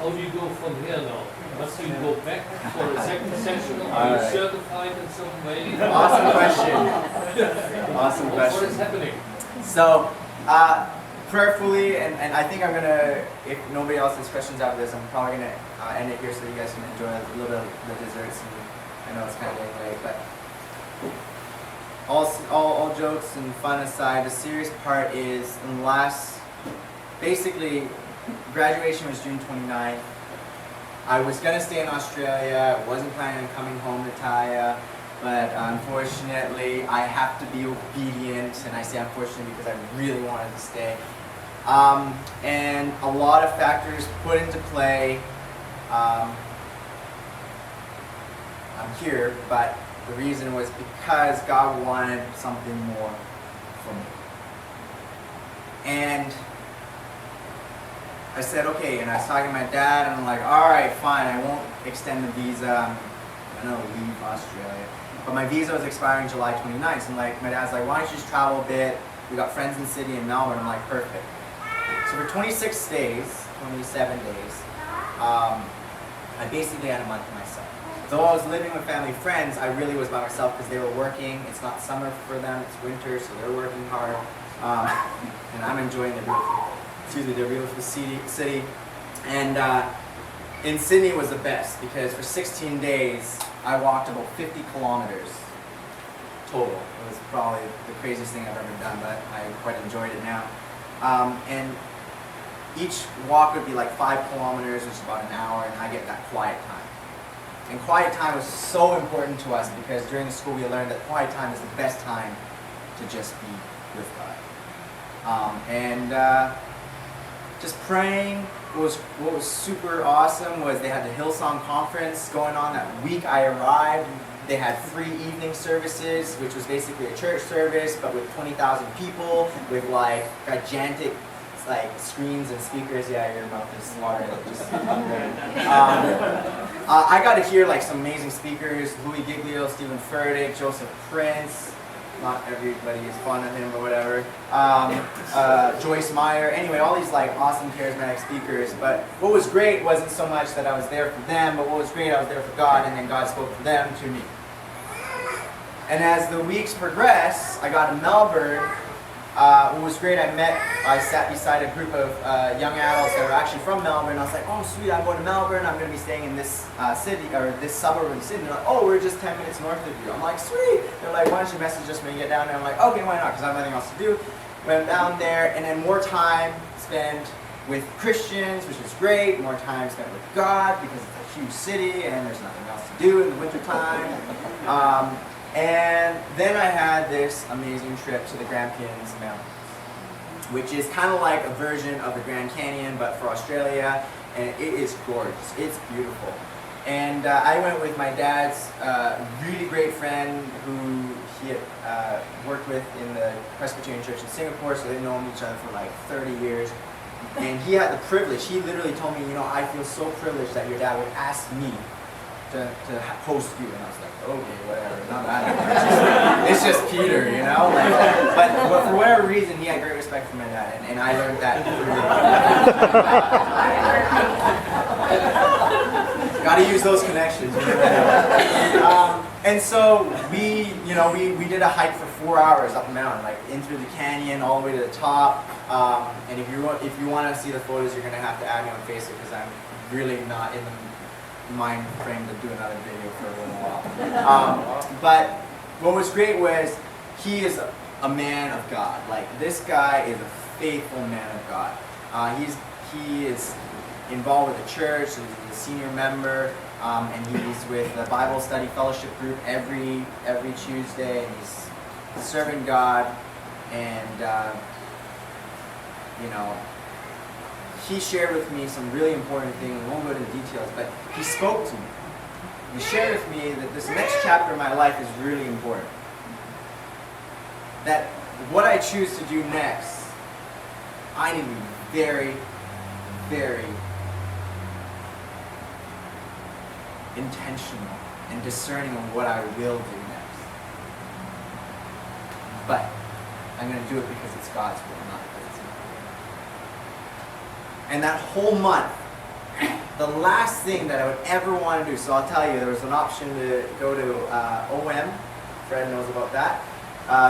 how do you go from here now? Must you go back for a second session? Are you certified in some way? Awesome question. Awesome question. What is happening? So, prayerfully, and I think I'm going to, if nobody else has questions out of this, I'm probably going to end it here so you guys can enjoy a little bit of the desserts. And I know it's kind of getting late, but all jokes and fun aside, the serious part is in the last, basically, graduation was June 29th. I was going to stay in Australia. I wasn't planning on coming home to Taya, but unfortunately I have to be obedient, and I say unfortunately because I really wanted to stay. And a lot of factors put into play. I'm here, but the reason was because God wanted something more from me. And I said, okay, and I was talking to my dad, and I'm like, all right, fine, I won't extend the visa. I'm going to leave Australia. But my visa was expiring July 29th, so my dad's like, why don't you just travel a bit? We got friends in the city in Melbourne. I'm like, perfect. So for 26 days, 27 days, I basically had a month to myself. Though I was living with family friends, I really was by myself because they were working. It's not summer for them, it's winter, so they're working hard. And I'm enjoying their beautiful city. And in Sydney was the best because for 16 days, I walked about 50 kilometers total. It was probably the craziest thing I've ever done, but I quite enjoyed it now. And each walk would be like 5 kilometers, which is about an hour, and I get that quiet time. And quiet time was so important to us because during the school we learned that quiet time is the best time to just be with God. Just praying. What was super awesome was they had the Hillsong conference going on that week I arrived. They had free evening services, which was basically a church service, but with 20,000 people, with like gigantic screens and speakers. Yeah, your mouth is watering. I got to hear some amazing speakers: Louis Giglio, Stephen Furtick, Joseph Prince. Not everybody is fond of him or whatever. Joyce Meyer. Anyway, all these awesome charismatic speakers. But what was great wasn't so much that I was there for them, but what was great, I was there for God, and then God spoke to them to me. And as the weeks progressed, I got to Melbourne. What was great, I sat beside a group of young adults that were actually from Melbourne. I was like, oh sweet, I'm going to Melbourne. I'm going to be staying in this city, or this suburb of the city. And they're like, oh, we're just 10 minutes north of you. I'm like, sweet. They're like, why don't you message us when you get down there? I'm like, okay, why not? Because I have nothing else to do. Went down there, and then more time spent with Christians, which was great. More time spent with God, because it's a huge city, and there's nothing else to do in the wintertime. And then I had this amazing trip to the Grampians Mountains, which is kind of like a version of the Grand Canyon, but for Australia, and it is gorgeous. It's beautiful. And I went with my dad's really great friend who he had worked with in the Presbyterian Church in Singapore, so they've known each other for 30 years. And he had the privilege, he literally told me, I feel so privileged that your dad would ask me to host you. And I was like, okay, whatever, not that. It's just Peter, but for whatever reason, he had great respect for my dad, and I learned that through Got to use those connections. And so we did a hike for 4 hours up the mountain, in through the canyon, all the way to the top. And if you want to see the photos, you're going to have to add me on Facebook because I'm really not in the mind frame to do another video for a little while. But what was great was he is a man of God. This guy is a faithful man of God. He is involved with the church. So he's a senior member, and he's with the Bible study fellowship group every Tuesday, and he's serving God. And he shared with me some really important things. We won't go into details, but he spoke to me. He shared with me that this next chapter of my life is really important. That what I choose to do next, I need to be very, very intentional and discerning on what I will do next. But I'm going to do it because it's God's will, not because it's mine. And that whole month, the last thing that I would ever want to do, so I'll tell you, there was an option to go to OM, Fred knows about that,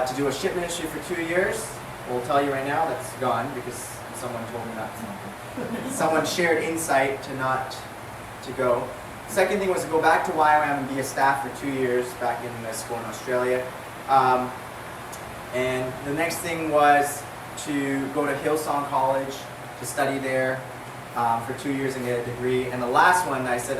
to do a ship ministry for 2 years. We'll tell you right now, that's gone because someone told me not to. Someone shared insight to not to go. Second thing was to go back to YWAM and be a staff for 2 years back in the school in Australia. And the next thing was to go to Hillsong College to study there for 2 years and get a degree. And the last one I said